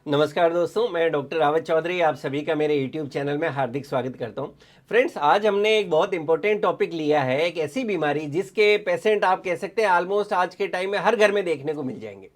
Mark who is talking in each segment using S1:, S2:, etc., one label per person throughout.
S1: नमस्कार दोस्तों, मैं डॉक्टर रावत चौधरी आप सभी का मेरे यूट्यूब चैनल में हार्दिक स्वागत करता हूं। फ्रेंड्स, आज हमने एक बहुत इंपॉर्टेंट टॉपिक लिया है, एक ऐसी बीमारी जिसके पेशेंट आप कह सकते हैं ऑलमोस्ट आज के टाइम में हर घर में देखने को मिल जाएंगे।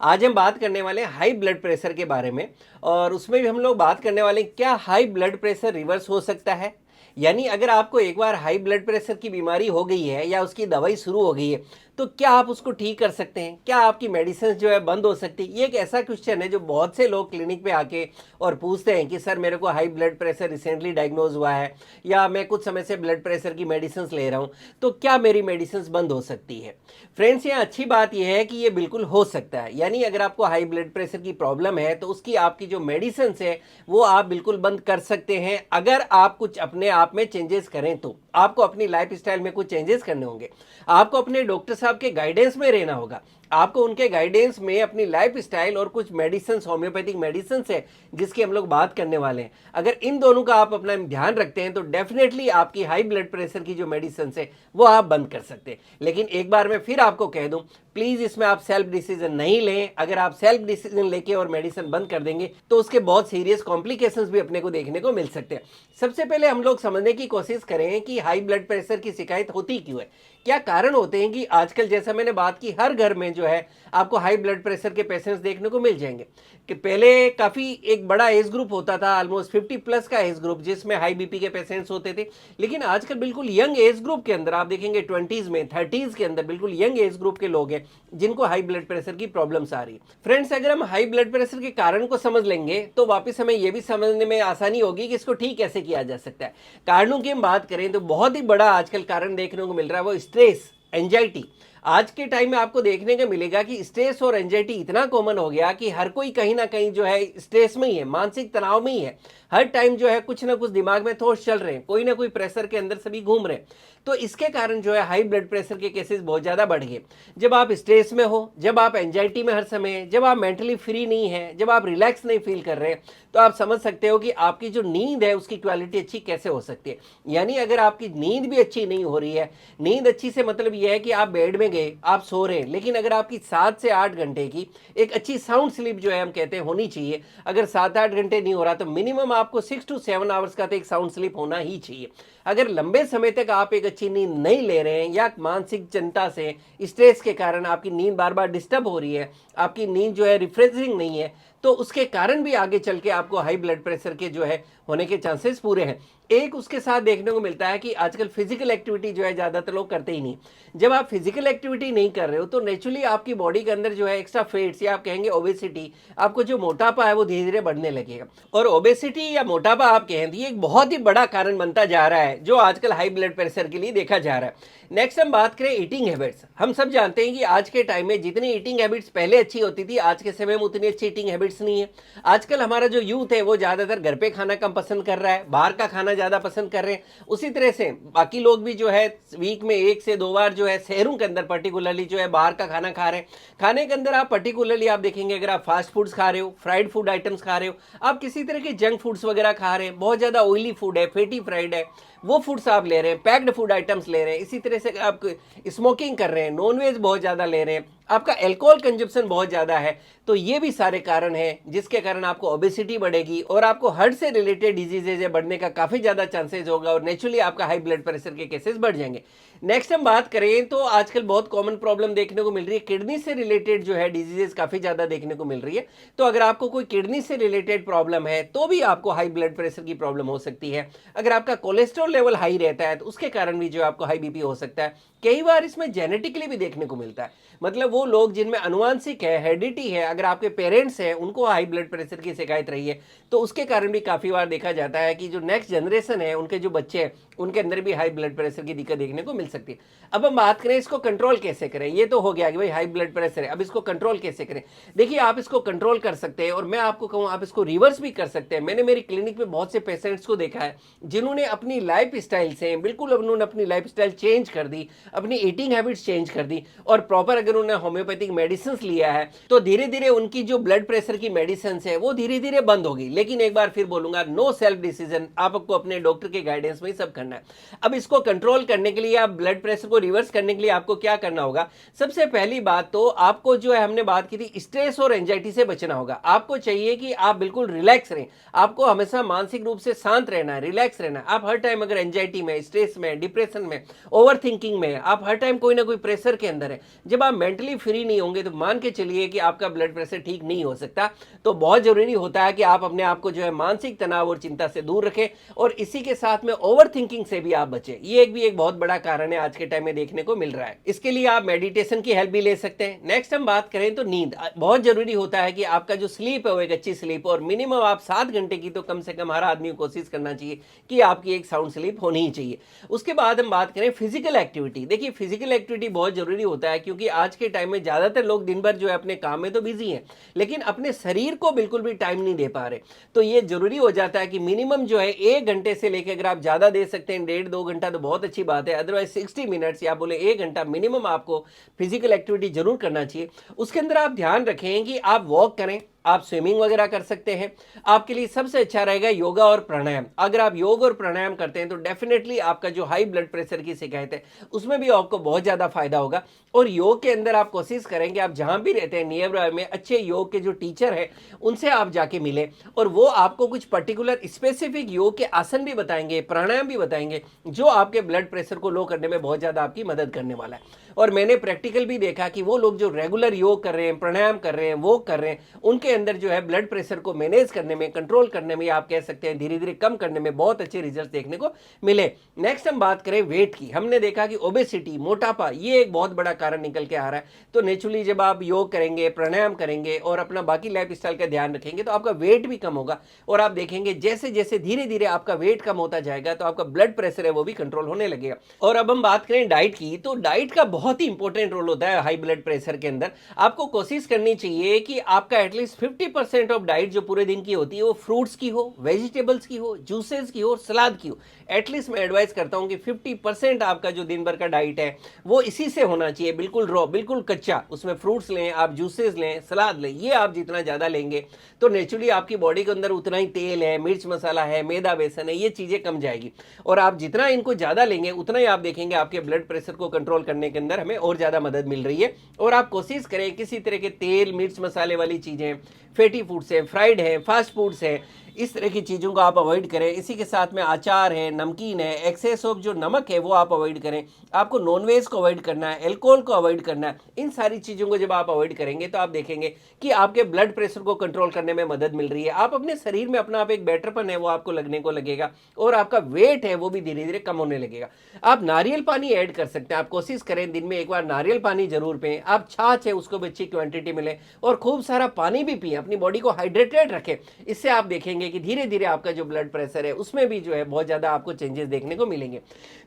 S1: आज हम बात करने वाले हैं हाई ब्लड प्रेशर के बारे में, और उसमें भी हम लोग बात करने वाले हैं क्या हाई ब्लड प्रेशर रिवर्स हो सकता है। यानी अगर आपको एक बार हाई ब्लड प्रेशर की बीमारी हो गई है या उसकी दवाई शुरू हो गई है, तो क्या आप उसको ठीक कर सकते हैं? क्या आपकी मेडिसिन जो है बंद हो सकती है? ये एक ऐसा क्वेश्चन है जो बहुत से लोग क्लिनिक पे आके और पूछते हैं कि सर मेरे को high blood pressure recently diagnose हुआ है, या मैं कुछ समय से ब्लड प्रेशर की मेडिसिन ले रहा हूँ, तो क्या मेरी मेडिसिन बंद हो सकती है? फ्रेंड्स, यहाँ अच्छी बात यह है कि ये बिल्कुल हो सकता है। यानी अगर आपको हाई ब्लड प्रेशर की प्रॉब्लम है तो उसकी आपकी जो मेडिसिन है वो आप बिल्कुल बंद कर सकते हैं, अगर आप कुछ अपने आप में चेंजेस करें। तो आपको अपनी लाइफ स्टाइल में कुछ चेंजेस करने होंगे, आपको अपने डॉक्टर साहब के गाइडेंस में रहना होगा, आपको उनके गाइडेंस में अपनी लाइफ स्टाइल और कुछ मेडिसिन, होम्योपैथिक मेडिसिन है जिसकी हम लोग बात करने वाले हैं, अगर इन दोनों का आप अपना ध्यान रखते हैं तो डेफिनेटली आपकी हाई ब्लड प्रेशर की जो मेडिसिन है वो आप बंद कर सकते हैं। लेकिन एक बार मैं फिर आपको कह दूं, प्लीज इसमें आप सेल्फ डिसीजन नहीं लें। अगर आप सेल्फ डिसीजन लेके और मेडिसिन बंद कर देंगे तो उसके बहुत सीरियस कॉम्प्लिकेशंस भी अपने को देखने को मिल सकते हैं। सबसे पहले हम लोग समझने की कोशिश करें कि हाई ब्लड प्रेशर की शिकायत होती क्यों है, क्या कारण होते हैं कि आजकल जैसा मैंने बात की हर घर में जो है आपको हाई ब्लड प्रेशर के पेशेंट्स देखने को मिल जाएंगे। कि पहले काफ़ी एक बड़ा एज ग्रुप होता था, ऑलमोस्ट 50+ का एज ग्रुप, जिसमें हाई बीपी के पेशेंट्स होते थे। लेकिन आजकल बिल्कुल यंग एज ग्रुप के अंदर आप देखेंगे 20s में, 30s के अंदर बिल्कुल यंग एज ग्रुप के लोग हैं जिनको हाई ब्लड प्रेशर की प्रॉब्लम्स आ रही है। फ्रेंड्स, अगर हम हाई ब्लड प्रेशर के कारण को समझ लेंगे तो वापस हमें यह भी समझने में आसानी होगी कि इसको ठीक कैसे किया जा सकता है। कारणों की हम बात करें तो बहुत ही बड़ा आजकल कारण देखने को मिल रहा है वो स्ट्रेस, एंजाइटी। आज के टाइम में आपको देखने को मिलेगा कि स्ट्रेस और एंजाइटी इतना कॉमन हो गया कि हर कोई कहीं ना कहीं जो है स्ट्रेस में ही है, मानसिक तनाव में ही है। हर टाइम जो है कुछ ना कुछ दिमाग में थॉट्स चल रहे हैं, कोई ना कोई प्रेशर के अंदर सभी घूम रहे हैं। तो इसके कारण जो है हाई ब्लड प्रेशर के केसेस बहुत ज़्यादा बढ़ गए। जब आप स्ट्रेस में हो, जब आप एंजाइटी में हर समय, जब आप मेंटली फ्री नहीं है, जब आप रिलैक्स नहीं फील कर रहे हैं, तो आप समझ सकते हो कि आपकी जो नींद है उसकी क्वालिटी अच्छी कैसे हो सकती है। यानी अगर आपकी नींद भी अच्छी नहीं हो रही है, नींद अच्छी से मतलब यह है कि आप बेड में गए, आप सो रहे हैं, लेकिन अगर आपकी 7 से 8 घंटे की एक अच्छी साउंड स्लीप जो है हम कहते हैं होनी चाहिए, अगर 7-8 घंटे नहीं हो रहा तो मिनिमम आपको 6 to 7 आवर्स का तो एक साउंड स्लीप होना ही चाहिए। अगर लंबे समय तक आप एक अच्छी नींद नहीं ले रहे हैं या मानसिक चिंता से, स्ट्रेस के कारण आपकी नींद बार बार डिस्टर्ब हो रही है, आपकी नींद जो है रिफ्रेशिंग नहीं है, तो उसके कारण भी आगे चल के आपको हाई ब्लड प्रेशर के जो है होने के चांसेस पूरे हैं। एक उसके साथ देखने को मिलता है कि आजकल फिजिकल एक्टिविटी जो है ज़्यादातर लोग करते ही नहीं। जब आप फिजिकल एक्टिविटी नहीं कर रहे हो तो नेचुरली आपकी बॉडी के अंदर जो है एक्स्ट्रा फैट्स, या आप कहेंगे ओबेसिटी, आपको जो मोटापा है वो धीरे धीरे बढ़ने लगेगा। और ओबेसिटी या मोटापा आप कहें तो ये एक बहुत ही बड़ा कारण बनता जा रहा है जो आजकल हाई ब्लड प्रेशर के लिए देखा जा रहा है। नेक्स्ट हम बात करें ईटिंग हैबिट्स। हम सब जानते हैं कि आज के टाइम में जितनी ईटिंग हैबिट्स पहले अच्छी होती थी, आज के समय में उतनी अच्छी ईटिंग हैबिट्स नहीं है। आजकल हमारा जो यूथ है वो ज़्यादातर घर पे खाना कम पसंद कर रहा है, बाहर का खाना ज़्यादा पसंद कर रहे हैं। उसी तरह से बाकी लोग भी जो है वीक में 1 से 2 बार जो है शहरों के अंदर पर्टिकुलरली जो है बाहर का खाना खा रहे हैं। खाने के अंदर आप पर्टिकुलरली आप देखेंगे, अगर आप फास्ट फूड्स खा रहे हो, फ्राइड फूड आइटम्स खा रहे हो, आप किसी तरह के जंक फूड्स वगैरह खा रहे हैं, बहुत ज़्यादा ऑयली फूड है, फेटी फ्राइड है, वो फूड्स आप ले रहे हैं, पैक्ड फूड आइटम्स ले रहे हैं, इसी तरह से आप स्मोकिंग कर रहे हैं, नॉनवेज बहुत ज़्यादा ले रहे हैं, आपका एल्कोहल कंजप्शन बहुत ज़्यादा है, तो ये भी सारे कारण हैं जिसके कारण आपको ओबेसिटी बढ़ेगी और आपको हार्ट से रिलेटेड डिजीजेज बढ़ने का काफ़ी ज़्यादा चांसेस होगा और नेचुरली आपका हाई ब्लड प्रेशर के केसेस बढ़ जाएंगे। नेक्स्ट हम बात करें तो आजकल बहुत कॉमन प्रॉब्लम देखने को मिल रही है, किडनी से रिलेटेड जो है डिजीजेज काफ़ी ज़्यादा देखने को मिल रही है। तो अगर आपको कोई किडनी से रिलेटेड प्रॉब्लम है तो भी आपको हाई ब्लड प्रेशर की प्रॉब्लम हो सकती है। अगर आपका कोलेस्ट्रॉल लेवल हाई रहता है तो उसके कारण भी जो आपको हाई बीपी हो सकता है। कई बार इसमें जेनेटिकली भी देखने को मिलता है, मतलब वो लोग जिनमें अनुवांशिक है, हेरिडिटी है, अगर आपके पेरेंट्स हैं उनको हाई ब्लड प्रेशर की शिकायत रही है तो उसके कारण भी काफ़ी बार देखा जाता है कि जो नेक्स्ट जनरेशन है उनके जो बच्चे हैं उनके अंदर भी हाई ब्लड प्रेशर की दिक्कत देखने को मिल सकती है। अब हम बात करें इसको कंट्रोल कैसे करें। ये तो हो गया कि भाई हाई ब्लड प्रेशर है, अब इसको कंट्रोल कैसे करें। देखिए, आप इसको कंट्रोल कर सकते हैं और मैं आपको कहूँ आप इसको रिवर्स भी कर सकते हैं। मैंने मेरी क्लिनिक में बहुत से पेशेंट्स को देखा है जिन्होंने अपनी लाइफ स्टाइल से बिल्कुल उन्होंने अपनी लाइफ स्टाइल चेंज कर दी, अपनी ईटिंग हैबिट्स चेंज कर दी और प्रॉपर अगर उन्होंने होम्योपैथिक मेडिसिन लिया है तो धीरे धीरे उनकी जो ब्लड प्रेशर की मेडिसिन है वो धीरे धीरे बंद होगी। लेकिन एक बार फिर बोलूंगा, नो सेल्फ डिसीजन, आपको अपने डॉक्टर के गाइडेंस में ही सब करना है। अब इसको कंट्रोल करने के लिए, आप ब्लड प्रेशर को रिवर्स करने के लिए आपको क्या करना होगा? सबसे पहली बात तो आपको जो है, हमने बात की थी, स्ट्रेस और एंजाइटी से बचना होगा। आपको चाहिए कि आप बिल्कुल रिलैक्स रहें, आपको हमेशा मानसिक रूप से शांत रहना है, रिलैक्स रहना है। आप हर टाइम अगर एंजाइटी में, स्ट्रेस में, डिप्रेशन में, ओवर थिंकिंग में, आप हर टाइम कोई ना कोई प्रेशर के अंदर है, जब आप मेंटली फ्री नहीं होंगे तो मान के चलिए कि आपका ब्लड प्रेशर ठीक नहीं हो सकता। तो बहुत जरूरी होता है कि आप अपने आप को जो है मानसिक तनाव और चिंता से दूर रखें और इसी के साथ में ओवर थिंकिंग से भी आप बचें। ये भी एक बहुत बड़ा कारण है आज के टाइम में देखने को मिल रहा है। इसके लिए आप मेडिटेशन की हेल्प भी ले सकते हैं। नेक्स्ट हम बात करें तो नींद, बहुत जरूरी होता है कि आपका जो स्लीप है वो एक अच्छी स्लीप, और मिनिमम आप 7 घंटे की तो कम से कम हर आदमी को कोशिश करना चाहिए कि आपकी एक साउंड स्लीप होनी ही चाहिए। उसके बाद हम बात करें फिजिकल एक्टिविटी। देखिए, फिजिकल एक्टिविटी बहुत जरूरी होता है क्योंकि आज के टाइम में ज्यादातर लोग दिन भर जो है अपने काम में तो बिजी हैं, लेकिन अपने शरीर को बिल्कुल भी टाइम नहीं दे पा रहे। तो ये जरूरी हो जाता है कि मिनिमम जो है 1 घंटे से लेकर, अगर आप ज्यादा दे सकते हैं 1.5-2 घंटा तो बहुत अच्छी बात है, अदरवाइज 60 मिनट्स या बोले 1 घंटा मिनिमम आपको फिजिकल एक्टिविटी जरूर करना चाहिए। उसके अंदर आप ध्यान रखें कि आप वॉक करें, आप स्विमिंग वगैरह कर सकते हैं। आपके लिए सबसे अच्छा रहेगा योगा और प्राणायाम। अगर आप योग और प्राणायाम करते हैं तो डेफिनेटली आपका जो हाई ब्लड प्रेशर की शिकायत है उसमें भी आपको बहुत ज्यादा फायदा होगा। और योग के अंदर आप कोशिश करेंगे, आप जहां भी रहते हैं नियर बाय में अच्छे योग के जो टीचर है उनसे आप जाके मिले और वो आपको कुछ पर्टिकुलर स्पेसिफिक योग के आसन भी बताएंगे, प्राणायाम भी बताएंगे, जो आपके ब्लड प्रेशर को लो करने में बहुत ज्यादा आपकी मदद करने वाला है। और मैंने प्रैक्टिकल भी देखा कि वो लोग जो रेगुलर योग कर रहे हैं, प्राणायाम कर रहे हैं, वो कर रहे हैं, उनके अंदर जो है ब्लड प्रेशर को मैनेज करने में, कंट्रोल करने में, आप कह सकते हैं धीरे धीरे कम करने में बहुत अच्छे रिजल्ट देखने को मिले। नेक्स्ट हम बात करें वेट की। हमने देखा कि ओबेसिटी, मोटापा, ये एक बहुत बड़ा कारण निकल के आ रहा है। तो नेचुरली जब आप योग करेंगे, प्राणायाम करेंगे और अपना बाकी लाइफ स्टाइल का ध्यान रखेंगे तो आपका वेट भी कम होगा। और आप देखेंगे जैसे जैसे धीरे धीरे आपका वेट कम होता जाएगा तो आपका ब्लड प्रेशर है वो भी कंट्रोल होने लगेगा। और अब हम बात करें डाइट की, तो डाइट का बहुत ही इंपॉर्टेंट रोल होता है हाई ब्लड प्रेशर के अंदर। आपको कोशिश करनी चाहिए कि आपका एटलीस्ट 50% ऑफ डाइट जो पूरे दिन की होती है वो फ्रूट्स की हो, वेजिटेबल्स की हो, जूसेस की हो, सलाद की हो। एटलीस्ट मैं एडवाइस करता हूं कि 50% आपका जो दिन भर का डाइट है वो इसी से होना चाहिए, बिल्कुल रॉ, बिल्कुल कच्चा। उसमें फ्रूट्स लें, आप जूसेस लें, सलाद लें। ये आप जितना ज्यादा लेंगे तो नेचुरली आपकी बॉडी के अंदर उतना ही तेल है, मिर्च मसाला है, मैदा बेसन है, ये चीजें कम जाएगी। और आप जितना इनको ज्यादा लेंगे उतना ही आप देखेंगे आपके ब्लड प्रेशर को कंट्रोल करने के अंदर हमें और ज्यादा मदद मिल रही है। और आप कोशिश करें किसी तरह के तेल, मिर्च मसाले वाली चीजें, फैटी फूड्स है, फ्राइड है, फास्ट फूड्स है, इस तरह की चीज़ों को आप अवॉइड करें। इसी के साथ में अचार है, नमकीन है, एक्सेस ऑफ जो नमक है वो आप अवॉइड करें। आपको नॉनवेज को अवॉइड करना है, एल्कोहल को अवॉइड करना है। इन सारी चीज़ों को जब आप अवॉइड करेंगे तो आप देखेंगे कि आपके ब्लड प्रेशर को कंट्रोल करने में मदद मिल रही है। आप अपने शरीर में अपना आप एक बेटरपन है वो आपको लगने को लगेगा और आपका वेट है वो भी धीरे धीरे कम होने लगेगा। आप नारियल पानी ऐड कर सकते हैं। आप कोशिश करें दिन में एक बार नारियल पानी जरूर पिएं। आप छाछ है उसको भी अच्छी क्वांटिटी मिले और खूब सारा पानी भी पिए, अपनी बॉडी को हाइड्रेटेड रखें। इससे आप देखेंगे कि धीरे धीरे आपका जो ब्लड प्रेशर है उसमें भी जो है बहुत ज्यादा आपको चेंजेस देखने को मिलेंगे।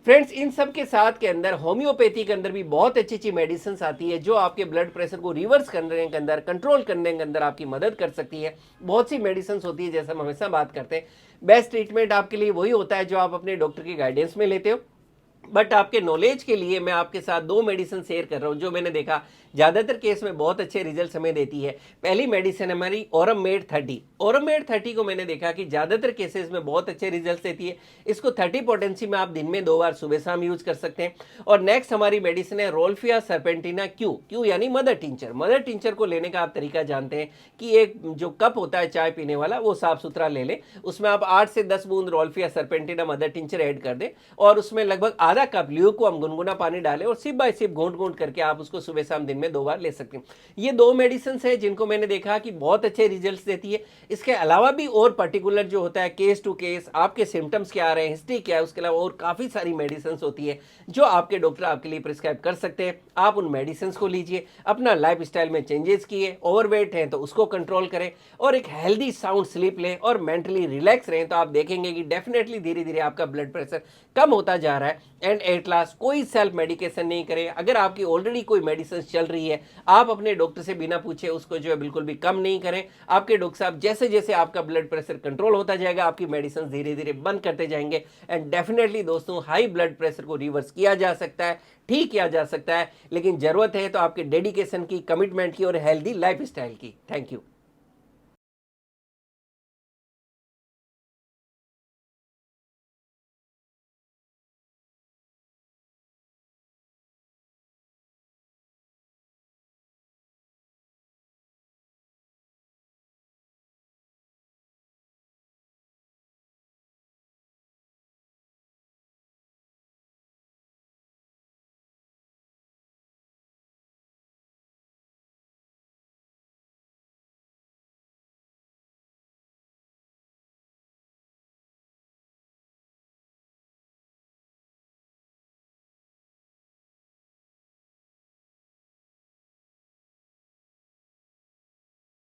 S1: फ्रेंड्स, इन सब के साथ के अंदर होम्योपैथी के अंदर भी बहुत अच्छी अच्छी मेडिसिन आती है जो आपके ब्लड प्रेशर को रिवर्स करने के अंदर, कंट्रोल करने के अंदर आपकी मदद कर सकती है। बहुत सी मेडिसिन होती है, जैसे हम हमेशा बात करते हैं, बेस्ट ट्रीटमेंट आपके लिए वही होता है जो आप अपने डॉक्टर की गाइडेंस में लेते हो। बट आपके नॉलेज के लिए मैं आपके साथ 2 मेडिसिन शेयर कर रहा हूं जो मैंने देखा ज्यादातर केस में बहुत अच्छे रिजल्ट हमें देती है। पहली मेडिसिन हमारी ऑरममेड 30। ऑरममेड 30 को मैंने देखा कि ज्यादातर केसेस में बहुत अच्छे रिजल्ट देती है। इसको 30 पोटेंसी में आप दिन में 2 बार सुबह शाम यूज कर सकते हैं। और नेक्स्ट हमारी मेडिसिन है रोल्फिया सर्पेंटिना क्यू यानी मदर टिंचर। मदर टिंचर को लेने का आप तरीका जानते हैं कि एक जो कप होता है चाय पीने वाला वो साफ सुथरा ले ले, उसमें आप 8 से 10 बूंद रोल्फिया सर्पेंटिना मदर टिंचर ऐड कर दे और उसमें लगभग आधा कप ल्यूकवार्म गुनगुना पानी डालें और सिप बाय सिप घोंट घोंट करके आप उसको सुबह शाम दिन में 2 बार ले सकते हैं। ये 2 मेडिसिन है जिनको मैंने देखा कि बहुत अच्छे रिजल्ट्स देती है। इसके अलावा भी और पर्टिकुलर जो होता है केस टू केस, आपके सिम्टम्स क्या आ रहे हैं, हिस्ट्री क्या है, उसके अलावा और काफी सारी मेडिसिन होती है जो आपके डॉक्टर आपके लिए प्रिस्क्राइब कर सकते हैं। आप उन मेडिसिन को लीजिए, अपना लाइफ स्टाइल में चेंजेस किए, ओवरवेट है तो उसको कंट्रोल करें और एक हेल्दी साउंड स्लीप लें और मेंटली रिलैक्स रहें, तो आप देखेंगे कि डेफिनेटली धीरे धीरे आपका ब्लड प्रेशर कम होता जा रहा है। एंड एट लास्ट कोई सेल्फ मेडिकेशन नहीं करें। अगर आपकी ऑलरेडी कोई मेडिसिन चल रही है, आप अपने डॉक्टर से बिना पूछे उसको जो है बिल्कुल भी कम नहीं करें। आपके डॉक्टर साहब जैसे जैसे आपका ब्लड प्रेशर कंट्रोल होता जाएगा, आपकी मेडिसिन धीरे धीरे बंद करते जाएंगे। एंड डेफिनेटली दोस्तों, हाई ब्लड प्रेशर को रिवर्स किया जा सकता है, ठीक किया जा सकता है, लेकिन जरूरत है तो आपके डेडिकेशन की, कमिटमेंट की और हेल्दी लाइफ स्टाइल की। Thank you.